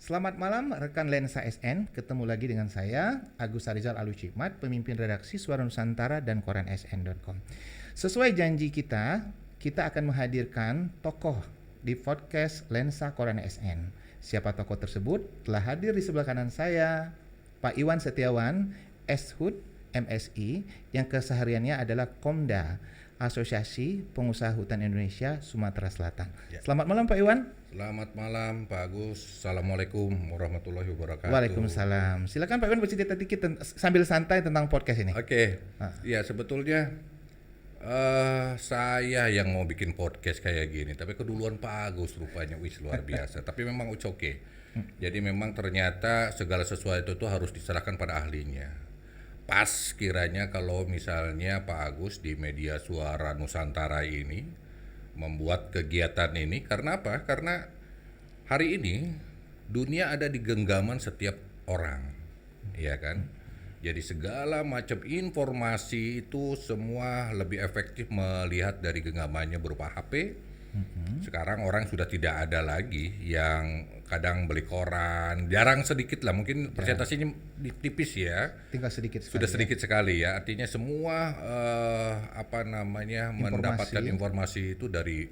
Selamat malam rekan Lensa SN, ketemu lagi dengan saya Agus Arizal Alucikmat, pemimpin redaksi Suara Nusantara dan koran sn.com. Sesuai janji kita akan menghadirkan tokoh di podcast Lensa Koran SN. Siapa tokoh tersebut? Telah hadir di sebelah kanan saya Pak Iwan Setiawan, SHUD MSI, yang kesehariannya adalah Komda, Asosiasi Pengusaha Hutan Indonesia Sumatera Selatan. Ya. Selamat malam Pak Iwan. Selamat malam Pak Agus. Assalamualaikum warahmatullahi wabarakatuh. Waalaikumsalam. Silakan Pak Iwan bercerita dikit sambil santai tentang podcast ini. Oke. Ya sebetulnya saya yang mau bikin podcast kayak gini, tapi keduluan Pak Agus rupanya, luar biasa. Tapi memang oke. Jadi memang ternyata segala sesuatu itu harus diserahkan pada ahlinya. Pas kiranya kalau misalnya Pak Agus di media Suara Nusantara ini membuat kegiatan ini, karena apa? Karena hari ini dunia ada di genggaman setiap orang, ya kan? Jadi segala macam informasi itu semua lebih efektif melihat dari genggamannya berupa HP. Sekarang orang sudah tidak ada lagi yang kadang beli koran, jarang sedikit lah, mungkin persentasenya tipis ya. Tinggal sedikit sekali. Sudah sedikit sekali ya. Artinya semua mendapatkan informasi itu dari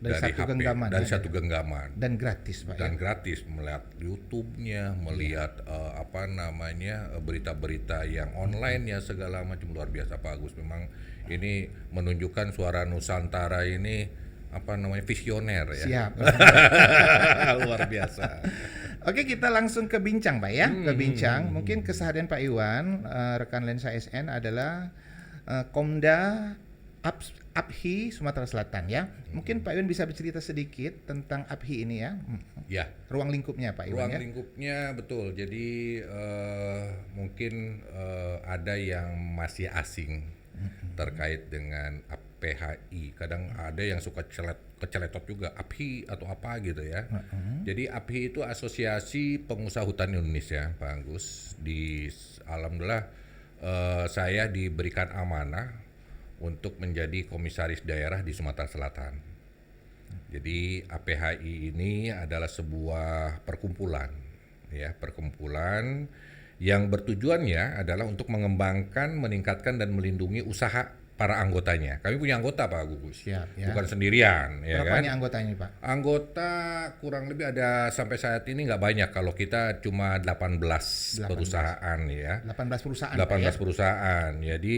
satu HP, genggaman, dari satu genggaman. Dan gratis Pak. Dan gratis, melihat YouTube-nya, melihat berita-berita yang online ya, segala macam. Luar biasa Pak Agus. Memang ini menunjukkan Suara Nusantara ini visioner ya. Siap. Luar biasa. Oke, kita langsung ke bincang Pak ya. Ke bincang. Mungkin keseharian Pak Iwan, rekan Lensa SN adalah Komda APHI Sumatera Selatan ya. Mungkin Pak Iwan bisa bercerita sedikit tentang APHI ini ya. Ya. Ruang lingkupnya Pak Iwan. Ruang lingkupnya betul. Jadi mungkin ada yang masih asing terkait dengan APHI. Kadang ada yang suka keceletot juga APHI atau apa gitu ya. Jadi APHI itu Asosiasi Pengusaha Hutan Indonesia, Pak Agus. Alhamdulillah saya diberikan amanah untuk menjadi komisaris daerah di Sumatera Selatan. Jadi APHI ini adalah sebuah perkumpulan yang bertujuannya adalah untuk mengembangkan, meningkatkan dan melindungi usaha para anggotanya. Kami punya anggota Pak Gugus, ya. Bukan sendirian. Berapa anggotanya Pak? Anggota kurang lebih ada sampai saat ini nggak banyak, kalau kita cuma 18 perusahaan ya. 18 perusahaan. 18 perusahaan. Jadi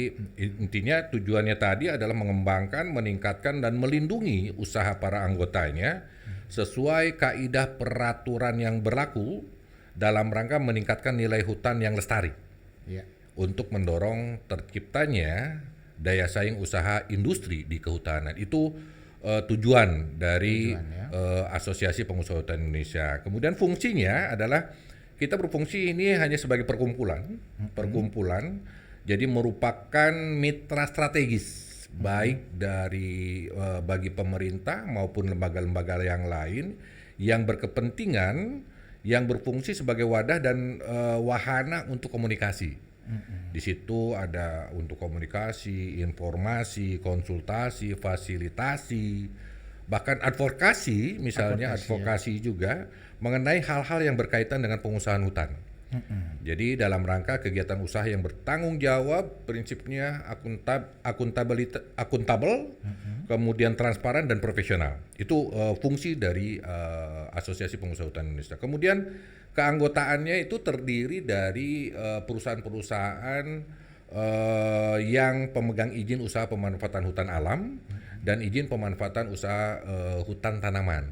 intinya tujuannya tadi adalah mengembangkan, meningkatkan dan melindungi usaha para anggotanya sesuai kaidah peraturan yang berlaku dalam rangka meningkatkan nilai hutan yang lestari. Ya. Untuk mendorong terciptanya daya saing usaha industri di kehutanan. Itu tujuan dari Asosiasi Pengusaha Hutan Indonesia. Kemudian fungsinya adalah kita berfungsi ini hanya sebagai perkumpulan, jadi merupakan mitra strategis baik dari bagi pemerintah maupun lembaga-lembaga yang lain yang berkepentingan, yang berfungsi sebagai wadah dan wahana untuk komunikasi. Di situ ada untuk komunikasi, informasi, konsultasi, fasilitasi, bahkan advokasi, misalnya advokasi juga mengenai hal-hal yang berkaitan dengan pengusahaan hutan. Jadi dalam rangka kegiatan usaha yang bertanggung jawab, prinsipnya akuntabel, kemudian transparan dan profesional. Itu fungsi dari Asosiasi Pengusaha Hutan Indonesia. Kemudian keanggotaannya itu terdiri dari perusahaan-perusahaan yang pemegang izin usaha pemanfaatan hutan alam dan izin pemanfaatan usaha hutan tanaman.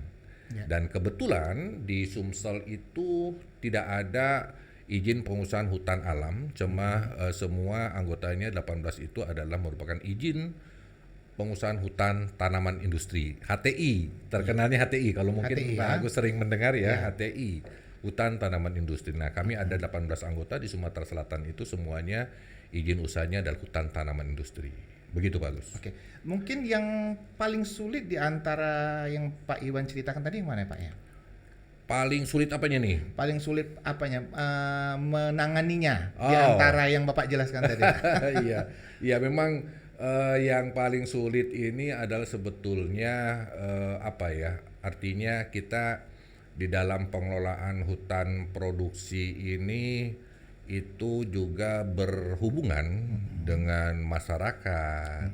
Dan kebetulan di Sumsel itu tidak ada izin pengusahaan hutan alam, cuma semua anggotanya 18 itu adalah merupakan izin pengusahaan hutan tanaman industri, HTI, terkenalnya HTI kalau mungkin Pak Agus sering mendengar ya. HTI. Hutan tanaman industri. Nah, kami ada 18 anggota di Sumatera Selatan, itu semuanya izin usahanya adalah hutan tanaman industri. Begitu Pak Agus. Oke. Mungkin yang paling sulit di antara yang Pak Iwan ceritakan tadi yang mana Pak ya? Paling sulit apanya nih? Paling sulit apanya? Menanganinya di antara yang Bapak jelaskan tadi. Iya, memang yang paling sulit ini adalah sebetulnya artinya kita di dalam pengelolaan hutan produksi ini itu juga berhubungan dengan masyarakat,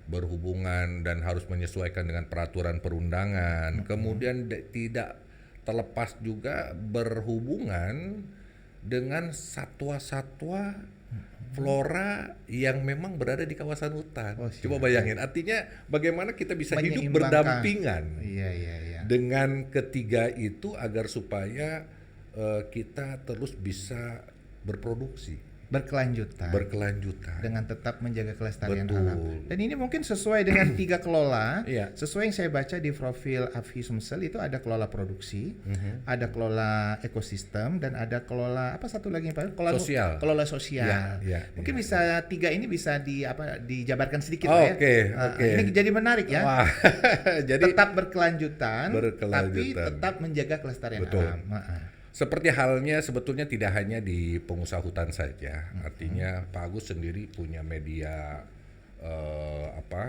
berhubungan dan harus menyesuaikan dengan peraturan perundangan. Kemudian tidak terlepas juga berhubungan dengan satwa-satwa flora yang memang berada di kawasan hutan. Oh, siap. Coba bayangin, artinya bagaimana kita bisa hidup Menyeimbangkan. berdampingan Iya, iya, iya. dengan ketiga itu agar supaya kita terus bisa berproduksi berkelanjutan. Dengan tetap menjaga kelestarian Betul. alam. Dan ini mungkin sesuai dengan 3 kelola. Iya. Sesuai yang saya baca di profil AFHI Sumsel itu ada kelola produksi, ada kelola ekosistem, dan ada kelola apa satu lagi Pak? Sosial. Kelola sosial. Iya, Mungkin iya. bisa 3 ini bisa dijabarkan sedikit Oh, Pak ya. oke. Ini jadi menarik ya. Wah, jadi Tetap berkelanjutan, tapi Berkelanjutan. tetap menjaga kelestarian Betul. alam. seperti halnya sebetulnya tidak hanya di pengusaha hutan saja. Artinya Pak Agus sendiri punya media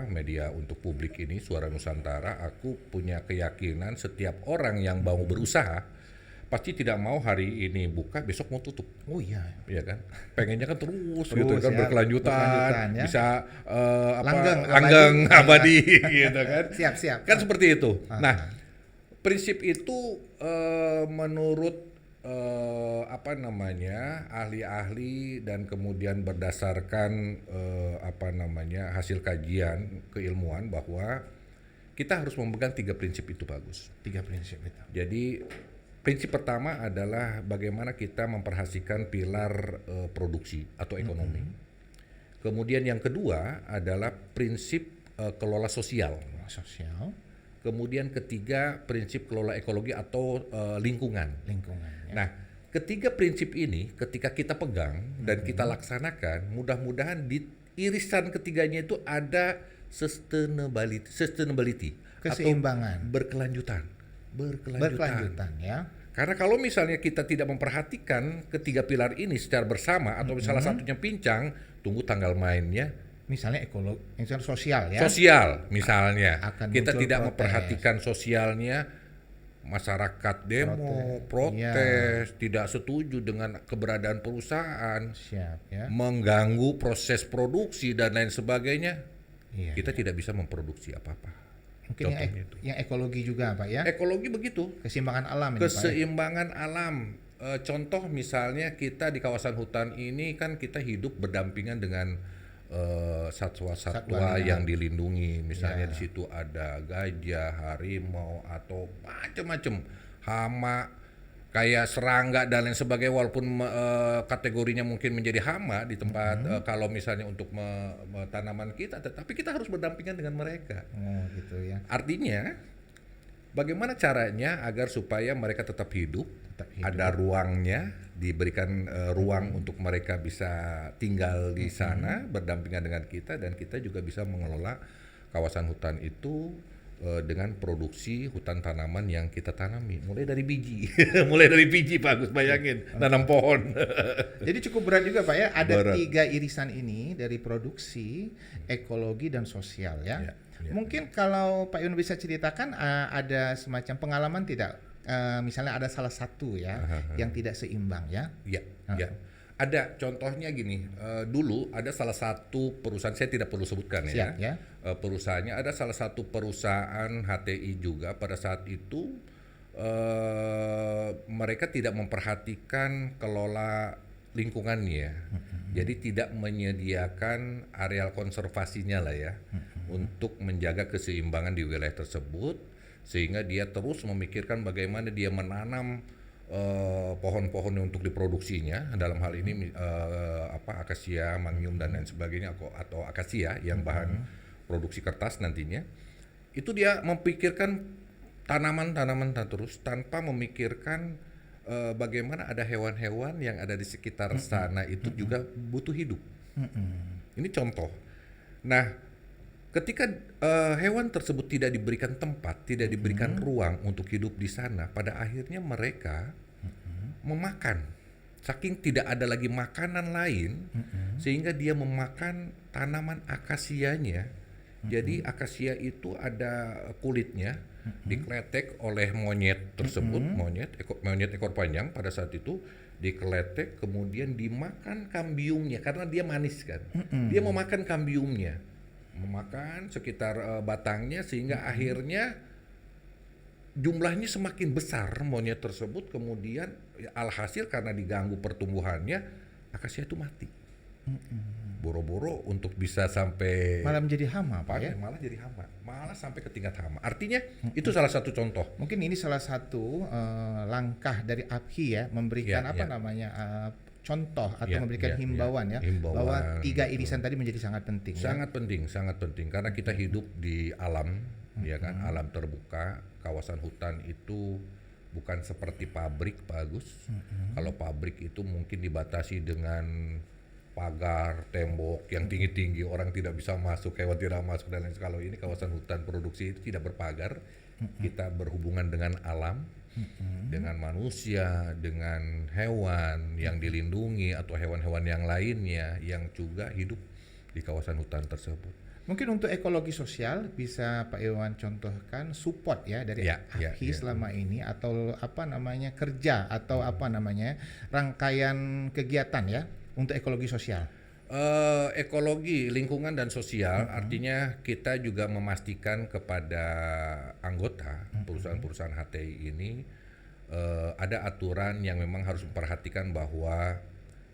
media untuk publik ini Suara Nusantara. Aku punya keyakinan setiap orang yang mau berusaha pasti tidak mau hari ini buka besok mau tutup. Oh iya. Iya kan? Pengennya kan terus gitu Terus kan, ya, berkelanjutan, ya. bisa Langgeng, abadi gitu kan. Siap. Kan seperti itu. Nah, prinsip itu menurut ahli-ahli dan kemudian berdasarkan hasil kajian keilmuan bahwa kita harus memegang 3 prinsip itu bagus. 3 prinsip itu. Jadi prinsip pertama adalah bagaimana kita memperhatikan pilar produksi atau ekonomi. Kemudian yang kedua adalah prinsip kelola sosial. Kemudian ketiga prinsip kelola ekologi atau lingkungan. Ya. Nah, ketiga prinsip ini ketika kita pegang dan kita laksanakan, mudah-mudahan di irisan ketiganya itu ada sustainability keseimbangan, atau berkelanjutan ya. Karena kalau misalnya kita tidak memperhatikan ketiga pilar ini secara bersama atau salah satunya pincang, tunggu tanggal mainnya. Misalnya ekologi, misalnya sosial ya. Sosial misalnya, Akan kita muncul tidak protes. memperhatikan sosialnya, masyarakat demo, protes, tidak setuju dengan keberadaan perusahaan, Siap ya. mengganggu proses produksi dan lain sebagainya. Iya, Kita tidak bisa memproduksi apa-apa. Mungkin Contohnya itu. yang ekologi juga Pak ya. Ekologi begitu. Keseimbangan alam ini Pak. Keseimbangan alam. Contoh misalnya kita di kawasan hutan ini kan kita hidup berdampingan dengan satwa-satwa yang dilindungi. Misalnya di situ ada gajah, harimau atau macam-macam hama kayak serangga dan lain sebagainya, walaupun kategorinya mungkin menjadi hama di tempat kalau misalnya untuk tanaman kita, tetapi kita harus berdampingan dengan mereka. Oh gitu ya. Artinya bagaimana caranya agar supaya mereka tetap hidup, ada ruangnya, diberikan ruang untuk mereka bisa tinggal di sana berdampingan dengan kita, dan kita juga bisa mengelola kawasan hutan itu dengan produksi hutan tanaman yang kita tanami, mulai dari biji. Mulai dari biji Pak Agus, bayangin nanam pohon. Jadi cukup berat juga Pak ya, ada Berat. 3 irisan ini dari produksi, ekologi dan sosial ya. Ya. Mungkin kalau Pak Yun bisa ceritakan ada semacam pengalaman tidak? Misalnya ada salah satu ya yang tidak seimbang ya. Ya, ya. Ada contohnya gini, dulu ada salah satu perusahaan, saya tidak perlu sebutkan Siap, ya. Perusahaannya ada salah satu perusahaan HTI juga pada saat itu mereka tidak memperhatikan kelola lingkungannya, jadi tidak menyediakan areal konservasinya lah ya untuk menjaga keseimbangan di wilayah tersebut, sehingga dia terus memikirkan bagaimana dia menanam pohon-pohon untuk diproduksinya, dalam hal ini akasia, mangyum dan lain sebagainya, atau akasia yang bahan produksi kertas nantinya. Itu dia memikirkan tanaman-tanaman terus tanpa memikirkan bagaimana ada hewan-hewan yang ada di sekitar sana itu juga butuh hidup. Ini contoh. Nah, ketika hewan tersebut tidak diberikan tempat, tidak diberikan ruang untuk hidup di sana, pada akhirnya mereka memakan. Saking tidak ada lagi makanan lain, sehingga dia memakan tanaman akasianya Jadi akasia itu ada kulitnya dikletek oleh monyet tersebut, monyet ekor panjang pada saat itu dikletek kemudian dimakan kambiumnya karena dia manis kan. Dia memakan kambiumnya, memakan sekitar batangnya sehingga akhirnya jumlahnya semakin besar monyet tersebut, kemudian alhasil karena diganggu pertumbuhannya akasia itu mati. Boro-boro untuk bisa sampai Malah menjadi hama, Pak ya. malah jadi hama, malah sampai ke tingkat hama. Artinya itu salah satu contoh. Mungkin ini salah satu langkah dari APHI ya, memberikan contoh atau memberikan himbauan Himbauan, bahwa 3 betul. irisan tadi menjadi sangat penting. Sangat penting karena kita hidup di alam, ya kan, alam terbuka. Kawasan hutan itu bukan seperti pabrik, Pak Agus. Kalau pabrik itu mungkin dibatasi dengan pagar, tembok yang tinggi-tinggi, orang tidak bisa masuk, hewan tidak masuk dan lain sebagainya. Kalau ini kawasan hutan produksi itu tidak berpagar, kita berhubungan dengan alam, dengan manusia, dengan hewan yang dilindungi atau hewan-hewan yang lainnya yang juga hidup di kawasan hutan tersebut. Mungkin untuk ekologi sosial bisa Pak Iwan contohkan support ya dari APHI selama ini, atau kerja atau rangkaian kegiatan ya untuk ekologi sosial. Ekologi, lingkungan dan sosial artinya kita juga memastikan kepada anggota perusahaan-perusahaan HTI ini ada aturan yang memang harus memperhatikan bahwa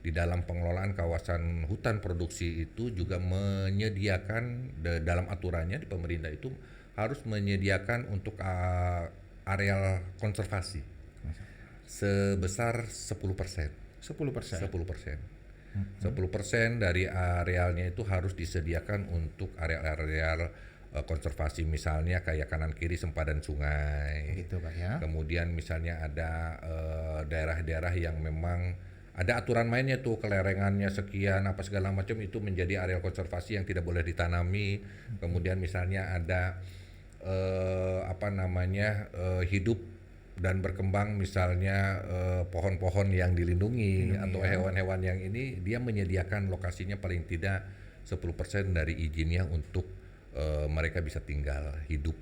di dalam pengelolaan kawasan hutan produksi itu juga menyediakan dalam aturannya di pemerintah itu harus menyediakan untuk areal konservasi sebesar 10%. 10% dari arealnya itu harus disediakan untuk area-area konservasi, misalnya kayak kanan kiri sempadan sungai. Gitu Pak ya. Kemudian misalnya ada daerah-daerah yang memang ada aturan mainnya tuh, kelerengannya sekian apa segala macam itu menjadi area konservasi yang tidak boleh ditanami. Kemudian misalnya ada hidup dan berkembang misalnya pohon-pohon yang dilindungi atau hewan-hewan yang ini, dia menyediakan lokasinya paling tidak 10% dari izinnya untuk mereka bisa tinggal hidup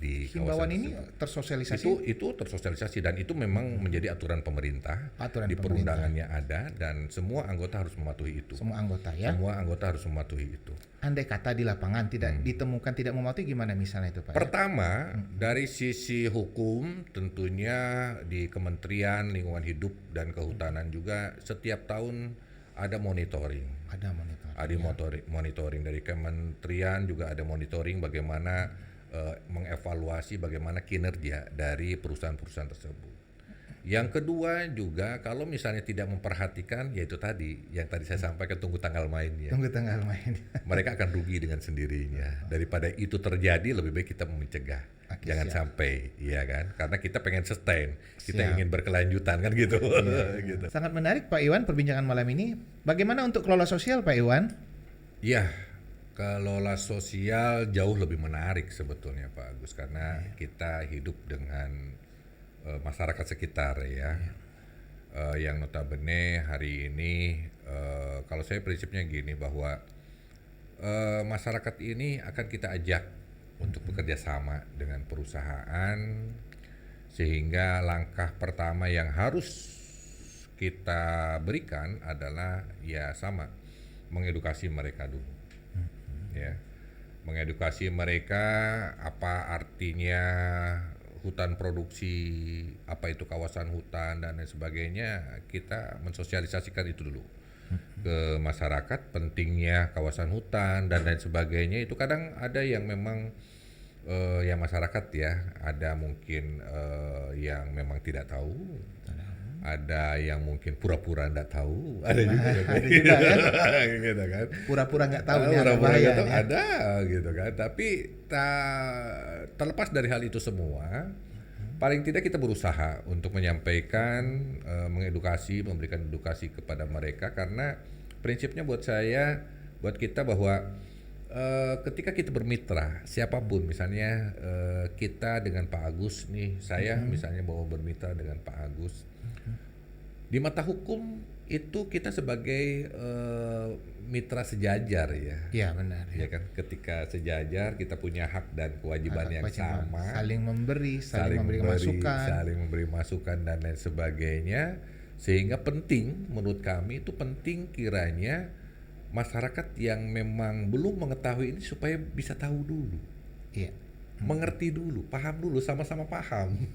di himbauan kawasan ini tersebut. tersosialisasi. Itu tersosialisasi dan itu memang menjadi aturan pemerintah. Di perundangannya ada dan semua anggota harus mematuhi itu. Semua anggota ya. Semua anggota harus mematuhi itu. Andai kata di lapangan tidak ditemukan tidak mematuhi, gimana misalnya itu Pak? Pertama, dari sisi hukum tentunya di Kementerian Lingkungan Hidup dan Kehutanan juga setiap tahun ada monitoring. Ada monitoring. Ada monitoring dari kementerian, juga ada monitoring bagaimana mengevaluasi bagaimana kinerja dari perusahaan-perusahaan tersebut. Yang kedua juga kalau misalnya tidak memperhatikan, yaitu tadi yang tadi saya sampaikan, tunggu tanggal mainnya. Tunggu tanggal main. Mereka akan rugi dengan sendirinya. Daripada itu terjadi, lebih baik kita mencegah. Jangan sampai, ya kan? Karena kita pengen sustain, kita ingin berkelanjutan kan gitu. Gitu. Sangat menarik Pak Iwan perbincangan malam ini. Bagaimana untuk kelola sosial Pak Iwan? Ya, kelola sosial jauh lebih menarik sebetulnya Pak Agus, karena kita hidup dengan masyarakat sekitar ya. Yang notabene hari ini kalau saya prinsipnya gini, bahwa masyarakat ini akan kita ajak untuk bekerja sama dengan perusahaan, sehingga langkah pertama yang harus kita berikan adalah ya sama, mengedukasi mereka dulu. Ya, mengedukasi mereka apa artinya hutan produksi, apa itu kawasan hutan dan lain sebagainya. Kita mensosialisasikan itu dulu ke masyarakat, pentingnya kawasan hutan dan lain sebagainya. Itu kadang ada yang memang ya masyarakat ya, ada mungkin yang memang tidak tahu, ada yang mungkin pura-pura nggak tahu, ada juga ya, gitu kan. Pura-pura nggak tahu, pura-pura nggak tahu, ada gitu kan. Tapi terlepas dari hal itu semua, paling tidak kita berusaha untuk menyampaikan, mengedukasi, memberikan edukasi kepada mereka, karena prinsipnya buat saya, buat kita bahwa ketika kita bermitra siapapun, misalnya kita dengan Pak Agus nih, saya misalnya mau bermitra dengan Pak Agus, di mata hukum itu kita sebagai mitra sejajar ya. Iya benar. Ya kan, ketika sejajar kita punya hak dan kewajiban yang Kewajiban. sama, Saling memberi, saling memberi masukan. saling memberi masukan dan lain sebagainya, sehingga penting menurut kami itu penting kiranya masyarakat yang memang belum mengetahui ini supaya bisa tahu dulu, Iya. mengerti dulu, paham dulu, sama-sama paham.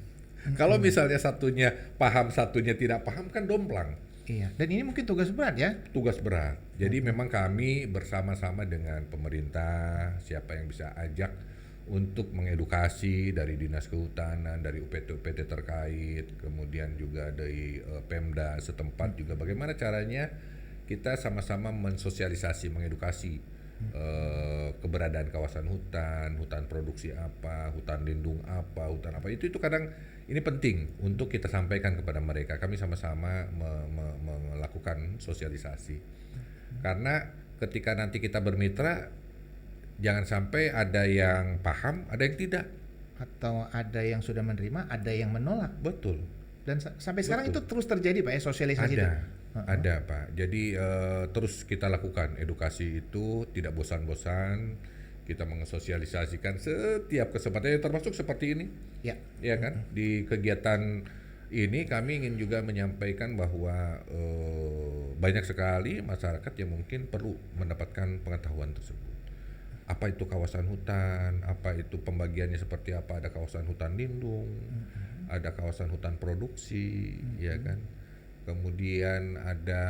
Kalau misalnya satunya paham, satunya tidak paham kan domplang. Iya. Dan ini mungkin tugas berat ya. Tugas berat. Jadi memang kami bersama-sama dengan pemerintah, siapa yang bisa ajak untuk mengedukasi dari Dinas Kehutanan, dari UPT-UPT terkait, kemudian juga dari Pemda setempat juga bagaimana caranya kita sama-sama mensosialisasi, mengedukasi keberadaan kawasan hutan, hutan produksi apa, hutan lindung apa, hutan apa. Itu kadang ini penting untuk kita sampaikan kepada mereka. Kami sama-sama melakukan sosialisasi. Karena ketika nanti kita bermitra, jangan sampai ada yang paham, ada yang tidak. Atau ada yang sudah menerima, ada yang menolak. Betul. Dan sampai sekarang Betul. itu terus terjadi Pak ya, sosialisasi itu. Ada Pak. Jadi terus kita lakukan edukasi itu tidak bosan-bosan. Kita mengesosialisasikan setiap kesempatan, termasuk seperti ini. Ya. Ya kan? Di kegiatan ini kami ingin juga menyampaikan bahwa banyak sekali masyarakat yang mungkin perlu mendapatkan pengetahuan tersebut. Apa itu kawasan hutan, apa itu pembagiannya seperti apa, ada kawasan hutan lindung, ada kawasan hutan produksi, ya kan. Kemudian ada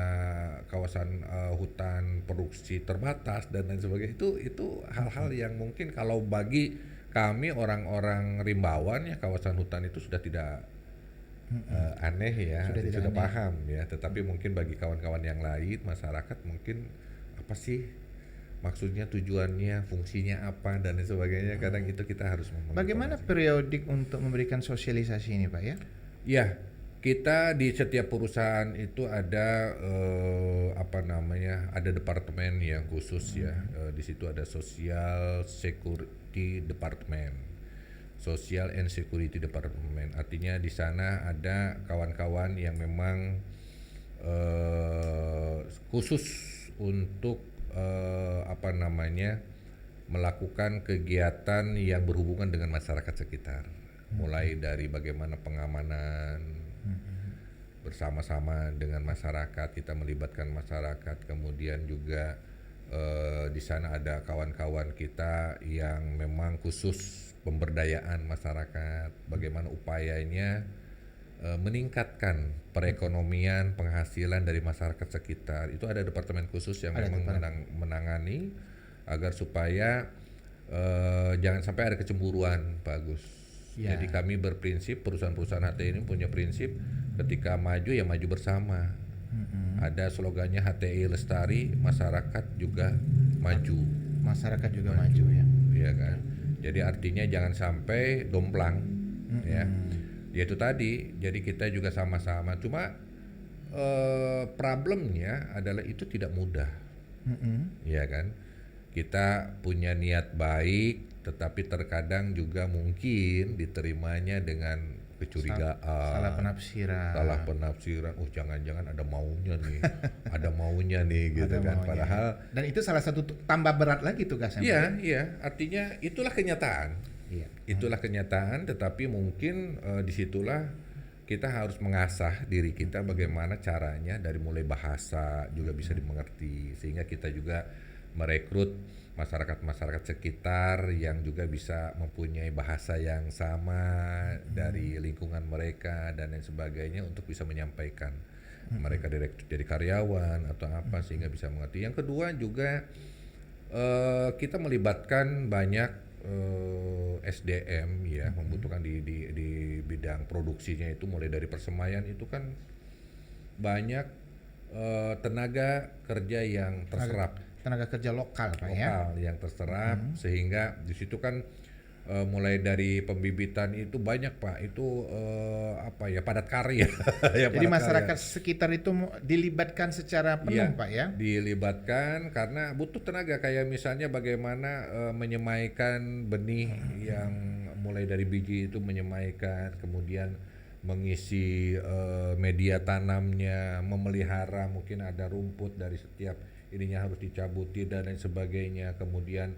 kawasan hutan produksi terbatas dan lain sebagainya. Itu hal-hal yang mungkin kalau bagi kami orang-orang rimbawan ya, kawasan hutan itu sudah tidak aneh ya, sudah aneh. paham ya. Tetapi mungkin bagi kawan-kawan yang lain, masyarakat mungkin apa sih maksudnya, tujuannya, fungsinya apa dan lain sebagainya. Kadang itu kita harus Bagaimana periodik untuk memberikan sosialisasi ini Pak ya? Ya, kita di setiap perusahaan itu ada ada departemen yang khusus ya. Di situ ada Social Security Department, Social and Security Department. Artinya di sana ada kawan-kawan yang memang khusus untuk melakukan kegiatan yang berhubungan dengan masyarakat sekitar. Mulai dari bagaimana pengamanan bersama-sama dengan masyarakat, kita melibatkan masyarakat, kemudian juga di sana ada kawan-kawan kita yang memang khusus pemberdayaan masyarakat, bagaimana upayanya meningkatkan perekonomian, penghasilan dari masyarakat sekitar. Itu ada departemen khusus yang memang menangani agar supaya jangan sampai ada kecemburuan, Pak Agus. Ya. Jadi kami berprinsip, perusahaan-perusahaan HTI ini punya prinsip ketika maju ya maju bersama. Ada slogannya HTI lestari, masyarakat juga maju. Masyarakat juga maju ya. Iya kan. Jadi artinya jangan sampai domplang, ya. Ya itu tadi. Jadi kita juga sama-sama. Cuma problemnya adalah itu tidak mudah, ya kan. Kita punya niat baik, tetapi terkadang juga mungkin diterimanya dengan kecurigaan, salah penafsiran. Oh jangan-jangan ada maunya nih, ada maunya nih gitu kan. Padahal dan itu salah satu tambah berat lagi tugasnya. Iya. Artinya itulah kenyataan. Iya. Itulah kenyataan. Tetapi mungkin disitulah kita harus mengasah diri kita bagaimana caranya dari mulai bahasa juga bisa dimengerti, sehingga kita juga merekrut masyarakat sekitar yang juga bisa mempunyai bahasa yang sama dari lingkungan mereka dan lain sebagainya untuk bisa menyampaikan mereka dari karyawan atau apa sehingga bisa mengerti. Yang kedua juga kita melibatkan banyak SDM ya, membutuhkan di bidang produksinya itu mulai dari persemaian itu kan banyak tenaga kerja yang terserap. Tenaga kerja lokal Pak ya. Yang terserap sehingga di situ kan mulai dari pembibitan itu banyak Pak, itu padat karya. Ya, jadi masyarakat sekitar itu dilibatkan secara penuh Pak ya? Dilibatkan karena butuh tenaga, kayak misalnya bagaimana menyemaikan benih yang mulai dari biji itu menyemaikan, kemudian mengisi media tanamnya, memelihara, mungkin ada rumput dari setiap ininya harus dicabuti dan lain sebagainya, kemudian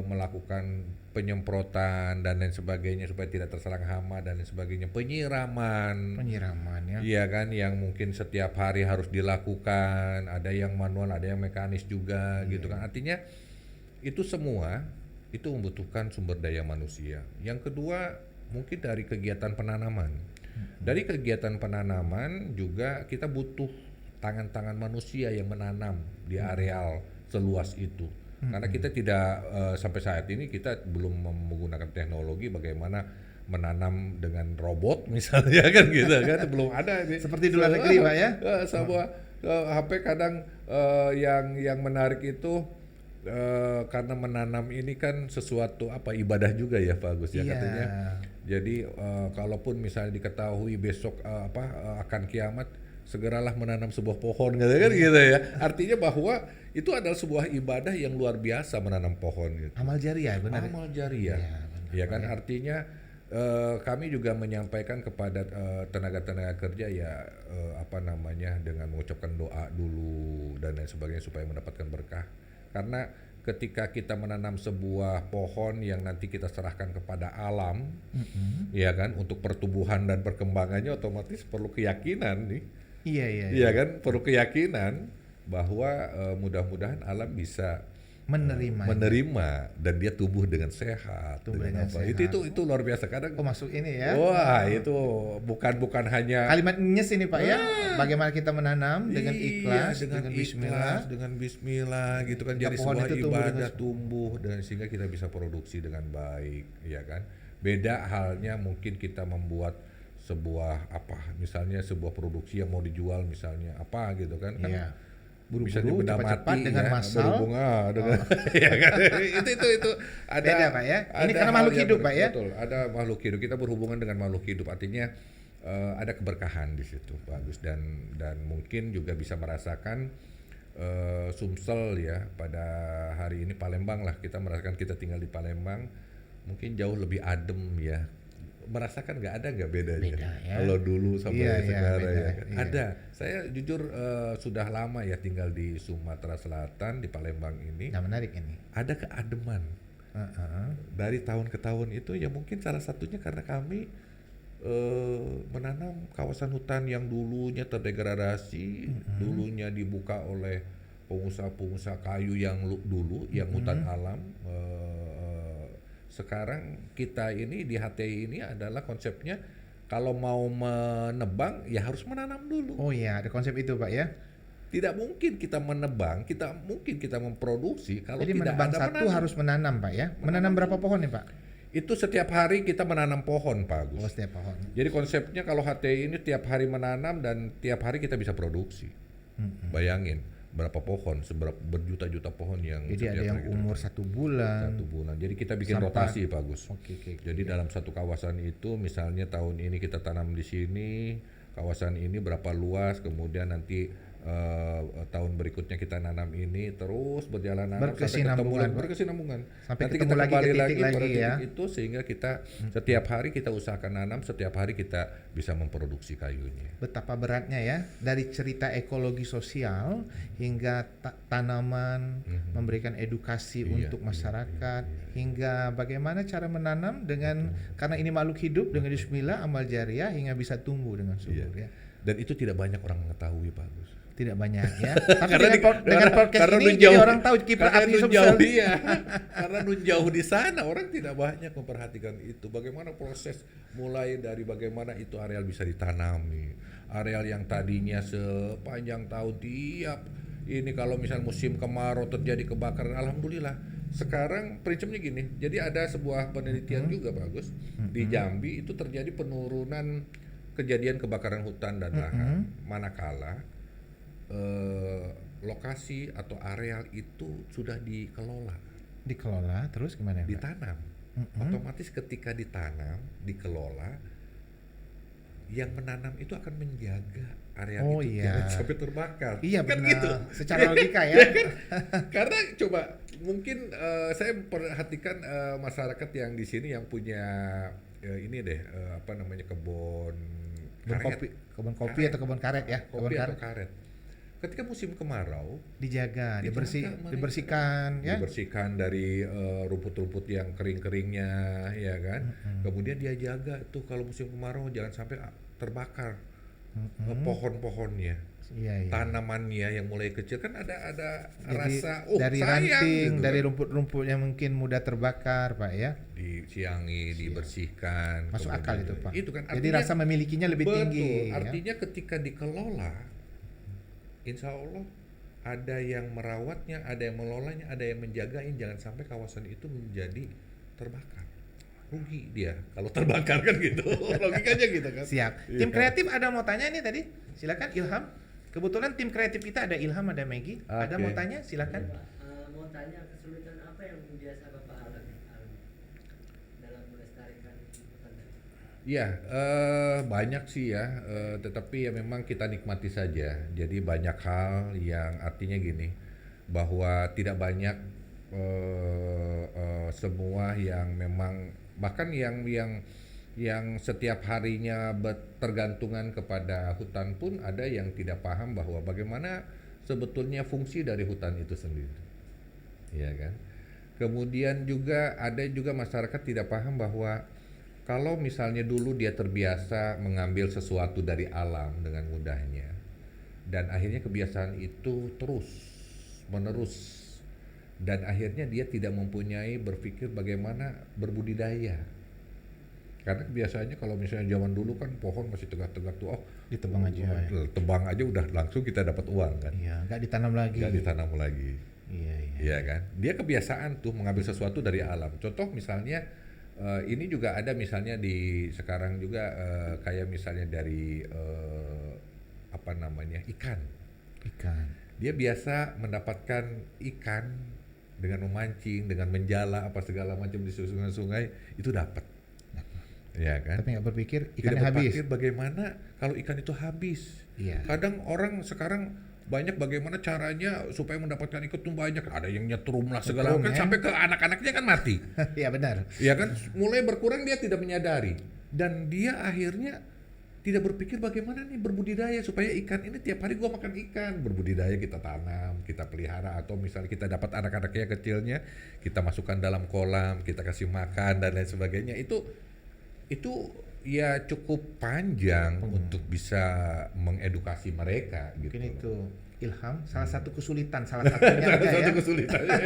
melakukan penyemprotan dan lain sebagainya supaya tidak terserang hama dan lain sebagainya, penyiraman Penyiraman ya. iya kan, yang mungkin setiap hari harus dilakukan, ada yang manual, ada yang mekanis juga gitu kan. Artinya itu semua itu membutuhkan sumber daya manusia. Yang kedua mungkin dari kegiatan penanaman. Dari kegiatan penanaman juga kita butuh tangan-tangan manusia yang menanam di areal seluas itu. Karena kita tidak sampai saat ini kita belum menggunakan teknologi bagaimana menanam dengan robot misalnya kan gitu kan, belum ada ini. Seperti di luar negeri, Pak ya. Sama HP kadang yang menarik itu karena menanam ini kan sesuatu ibadah juga ya Pak Agus ya Iya. katanya. Jadi kalaupun misalnya diketahui besok akan kiamat, segeralah menanam sebuah pohon gitu kan gitu ya. Artinya bahwa itu adalah sebuah ibadah yang luar biasa menanam pohon gitu. Amal jariah benar. Amal jariah. Iya, benar, Ya kan Pak, ya. artinya kami juga menyampaikan kepada tenaga-tenaga kerja ya dengan mengucapkan doa dulu dan lain sebagainya supaya mendapatkan berkah. Karena ketika kita menanam sebuah pohon yang nanti kita serahkan kepada alam, ya kan, untuk pertumbuhan dan perkembangannya otomatis perlu keyakinan nih. Iya, iya. Iya kan, perlu keyakinan bahwa mudah-mudahan alam bisa menerima dan dia tumbuh dengan sehat. Tumbuh dengan dengan apa. sehat. Itu luar biasa kadang. Oh, masuk ini ya. Wah, itu bukan hanya Kalimat nyes ini Pak ya. Bagaimana kita menanam dengan iya, ikhlas, dengan bismillah. dengan bismillah gitu kan, Ya, jadi pohon sebuah itu tumbuh ibadah dengan- tumbuh dan sehingga kita bisa produksi dengan baik, ya kan. Beda halnya mungkin kita membuat sebuah misalnya sebuah produksi yang mau dijual misalnya gitu kan, Iya. bisa Buru-buru, benda cepat-cepat mati dengan ya, massal. berhubungan dengan ya kan? itu ada Beda, Pak, ya. Ini ada karena hal makhluk yang hidup, Pak, ya. betul, ada makhluk hidup, kita berhubungan dengan makhluk hidup, artinya ada keberkahan di situ bagus, dan mungkin juga bisa merasakan Sumsel ya pada hari ini, Palembang lah, kita merasakan, kita tinggal di Palembang mungkin jauh lebih adem ya, merasakan nggak bedanya Beda, ya. kalau dulu sama Iya, iya, sekarang beda, ya kan? iya. Ada, saya jujur sudah lama ya tinggal di Sumatera Selatan, di Palembang ini, Nah, menarik ini. ada keademan Heeh. dari tahun ke tahun itu ya, mungkin salah satunya karena kami menanam kawasan hutan yang dulunya terdegradasi, dulunya dibuka oleh pengusaha-pengusaha kayu yang dulu yang hutan alam. Sekarang kita ini di HTI ini adalah konsepnya kalau mau menebang ya harus menanam dulu. Oh iya, ada konsep itu Pak ya. Tidak mungkin kita menebang, mungkin kita memproduksi kalau Jadi tidak menebang ada satu menanam. harus menanam Pak ya. Menanam berapa pohon nih Pak? Itu setiap hari kita menanam pohon Pak Agus. Oh, setiap pohon. Jadi konsepnya kalau HTI ini tiap hari menanam dan tiap hari kita bisa produksi. Bayangin berapa pohon, berjuta-juta pohon yang Jadi setiap ada yang hari kita umur 1 bulan. 1 bulan. Jadi kita bikin Sampai- rotasi Pak Agus. Oke. Jadi dalam satu kawasan itu misalnya tahun ini kita tanam di sini, kawasan ini berapa luas, kemudian nanti tahun berikutnya kita nanam ini, terus berjalan nanam Berkesinambungan, Pak. berkesinambungan. Sampai Nanti ketemu kita lagi kembali ke titik lagi pada lagi ya. titik itu, sehingga kita setiap hari kita usahakan nanam, setiap hari kita bisa memproduksi kayunya. Betapa beratnya ya, dari cerita ekologi sosial hingga tanaman, memberikan edukasi Iya, untuk masyarakat, hingga bagaimana cara menanam dengan karena ini makhluk hidup dengan bismillah, amal jariah hingga bisa tumbuh dengan subur ya. Dan itu tidak banyak orang mengetahui Pak Gus. Tidak banyak ya. Tapi Karena dengan podcast karena ini nun jadi jauh- orang tahu kiprah karena api nun Sumsel. jauh dia. Karena nun jauh di sana orang tidak banyak memperhatikan itu. Bagaimana proses mulai dari bagaimana itu areal bisa ditanami. Areal yang tadinya sepanjang tahun tiap ini kalau misal musim kemarau terjadi kebakaran, alhamdulillah. Sekarang prinsipnya gini. Jadi ada sebuah penelitian juga bagus di Jambi, itu terjadi penurunan kejadian kebakaran hutan dan lahan manakala lokasi atau areal itu sudah dikelola, Dikelola terus gimana Pak? ditanam. Otomatis ketika ditanam, dikelola, yang menanam itu akan menjaga area Oh, itu iya. jangan sampai terbakar. Iya Kan benar. gitu. Secara logika ya. Karena coba mungkin saya perhatikan masyarakat yang di sini yang punya ini deh kebun kebun kopi Karet. atau kebun karet ya, kebun Kopi atau karet karet. Ketika musim kemarau, dijaga, mereka. dibersihkan ya. Dibersihkan dari rumput-rumput yang kering-keringnya, ya kan. Kemudian dia jaga tuh kalau musim kemarau jangan sampai terbakar pohon-pohonnya, Iya, iya. tanamannya yang mulai kecil kan ada Jadi rasa dari sayang ranting, gitu dari kan. rumput-rumput yang mungkin mudah terbakar, Pak ya. Disiangi, dibersihkan. Masuk kemudian akal itu, Pak. Itu kan Jadi rasa memilikinya lebih betul, tinggi. Ya. artinya ketika dikelola, insya Allah ada yang merawatnya, ada yang melolanya, ada yang menjagain, jangan sampai kawasan itu menjadi terbakar. Rugi dia kalau terbakar kan gitu. Logikanya gitu kan. Siap. Iya. Tim kreatif ada mau tanya nih tadi. Silakan Ilham. Kebetulan tim kreatif kita ada Ilham, ada Maggie. Ada Oke. mau tanya? Silakan. Mau tanya kesulitan apa yang biasa Bapak alami dalam melestarikan hutan tadi? Ya, banyak sih ya, tetapi ya memang kita nikmati saja. Jadi banyak hal yang artinya gini, bahwa tidak banyak semua yang memang bahkan yang setiap harinya tergantungan kepada hutan pun ada yang tidak paham bahwa bagaimana sebetulnya fungsi dari hutan itu sendiri, ya kan? Kemudian juga ada juga masyarakat tidak paham bahwa kalau misalnya dulu dia terbiasa mengambil sesuatu dari alam dengan mudahnya, dan akhirnya kebiasaan itu terus menerus, dan akhirnya dia tidak mempunyai berpikir bagaimana berbudidaya. Karena kebiasaannya kalau misalnya zaman dulu kan pohon masih tegak-tegak tuh, Ditebang aja. tebang aja udah langsung kita dapat uang kan, Iya, nggak ditanam lagi. nggak ditanam lagi. Iya, iya. Iya kan, dia kebiasaan tuh mengambil sesuatu dari alam. Contoh misalnya ini juga ada misalnya di sekarang juga kayak misalnya dari apa namanya ikan. Ikan. Dia biasa mendapatkan ikan dengan memancing, dengan menjala apa segala macam di sungai-sungai itu dapat. Ya kan? Tapi nggak berpikir Tidak ikannya habis. berpikir bagaimana kalau ikan itu habis. Iya. Kadang orang sekarang banyak bagaimana caranya supaya mendapatkan ikan tuh banyak. Ada yang nyetrum lah segala Nyetrum, macam ya. sampai ke anak-anaknya kan mati. Iya benar. Ya kan, mulai berkurang dia tidak menyadari dan dia akhirnya tidak berpikir bagaimana nih berbudidaya supaya ikan ini tiap hari gua makan ikan. Berbudidaya kita tanam, kita pelihara, atau misalnya kita dapat anak-anaknya kecilnya, kita masukkan dalam kolam, kita kasih makan dan lain sebagainya. Itu ya cukup panjang untuk bisa mengedukasi mereka gitu. Mungkin itu Ilham salah satu kesulitan, salah satunya aja ya. Kesulitannya.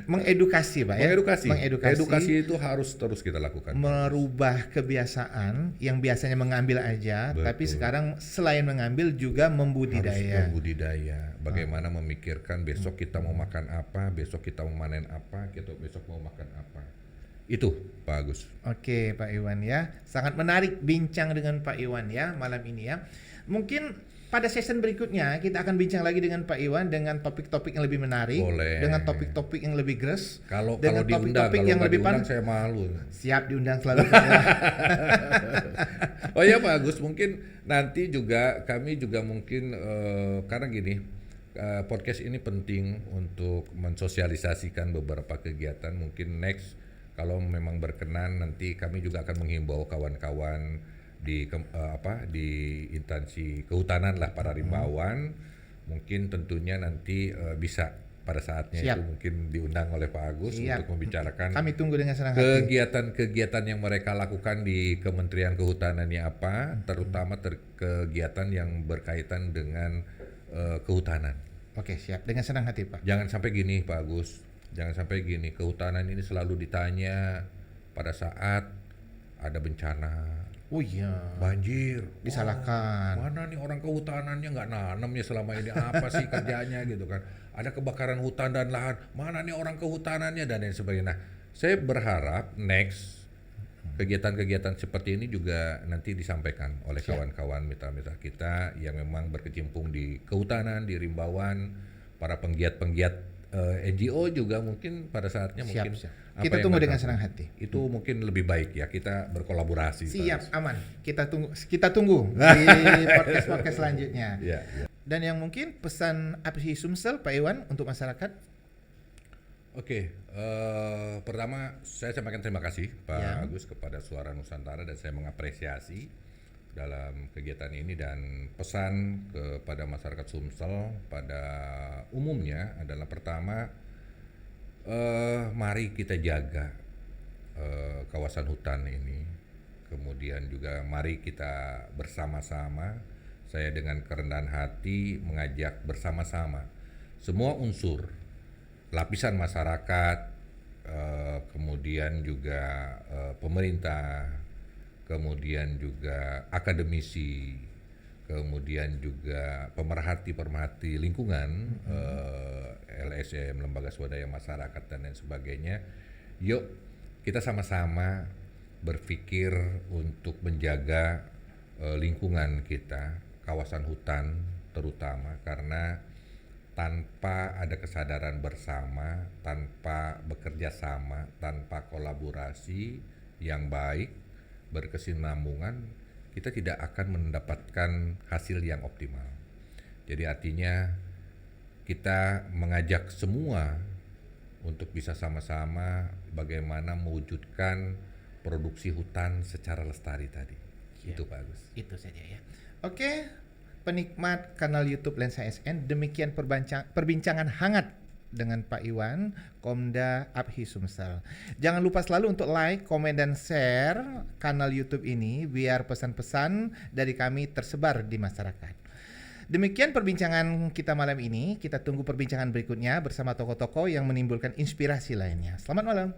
Mengedukasi, Pak ya. Edukasi itu harus terus kita lakukan. Merubah kebiasaan yang biasanya mengambil aja, Betul. tapi sekarang selain mengambil juga membudidaya. Harus membudidaya. Bagaimana memikirkan besok kita mau makan apa, besok kita mau manen apa, kita besok mau makan apa. Itu Pak Agus. Oke, Pak Iwan ya. Sangat menarik bincang dengan Pak Iwan ya malam ini ya. Mungkin pada season berikutnya kita akan bincang lagi dengan Pak Iwan dengan topik-topik yang lebih menarik, Boleh. dengan topik-topik yang lebih gres, Kalau dengan diundang, topik-topik kalau yang nggak lebih diundang saya malu. Siap diundang selalu. Pak ya. Oh ya Pak Agus, mungkin nanti juga kami juga mungkin karena gini, podcast ini penting untuk mensosialisasikan beberapa kegiatan. Mungkin next kalau memang berkenan nanti kami juga akan menghimbau kawan-kawan di di instansi kehutanan lah, para rimbawan. Mungkin tentunya nanti bisa pada saatnya Siap. itu mungkin diundang oleh Pak Agus Siap. untuk membicarakan Kami tunggu dengan senang hati. kegiatan-kegiatan yang mereka lakukan di Kementerian Kehutanannya apa, terutama kegiatan yang berkaitan dengan kehutanan. Oke, siap. Dengan senang hati, Pak. Jangan sampai gini Pak Agus, jangan sampai gini, kehutanan ini selalu ditanya pada saat ada bencana, Oh iya. banjir, Disalahkan. wah, mana nih orang kehutanannya nggak nanam ya selama ini, apa sih kerjanya gitu kan, ada kebakaran hutan dan lahan, mana nih orang kehutanannya dan lain sebagainya. Nah, saya berharap next kegiatan-kegiatan seperti ini juga nanti disampaikan oleh Siap. kawan-kawan mitra-mitra kita yang memang berkecimpung di kehutanan, di rimbawan, para penggiat-penggiat NGO juga mungkin pada saatnya Siap, mungkin siap. apa Kita yang tunggu mereka dengan lakukan. senang hati. Itu mungkin lebih baik ya, kita berkolaborasi. Pak Siap, Agus. aman. Kita tunggu di podcast-podcast selanjutnya. Ya, ya. Dan yang mungkin pesan Apsi Sumsel Pak Iwan untuk masyarakat. Oke, pertama saya sampaikan terima kasih Pak Ya. Agus kepada Suara Nusantara, dan saya mengapresiasi dalam kegiatan ini, dan pesan kepada masyarakat Sumsel pada umumnya adalah pertama, mari kita jaga kawasan hutan ini. Kemudian juga mari kita bersama-sama, saya dengan kerendahan hati mengajak bersama-sama semua unsur, lapisan masyarakat, kemudian juga pemerintah, kemudian juga akademisi, kemudian juga pemerhati lingkungan, LSM, lembaga swadaya masyarakat dan lain sebagainya. Yuk kita sama-sama berpikir untuk menjaga lingkungan kita, kawasan hutan terutama, karena tanpa ada kesadaran bersama, tanpa bekerja sama, tanpa kolaborasi yang baik, berkesinambungan, kita tidak akan mendapatkan hasil yang optimal. Jadi artinya kita mengajak semua untuk bisa sama-sama bagaimana mewujudkan produksi hutan secara lestari tadi. Ya. Itu Pak Agus. Itu saja ya. Oke, penikmat kanal YouTube Lensa SN, demikian perbincangan hangat dengan Pak Iwan, Komda Abhi Sumsel. Jangan lupa selalu untuk like, komen, dan share kanal YouTube ini biar pesan-pesan dari kami tersebar di masyarakat. Demikian perbincangan kita malam ini. Kita tunggu perbincangan berikutnya bersama tokoh-tokoh yang menimbulkan inspirasi lainnya. Selamat malam.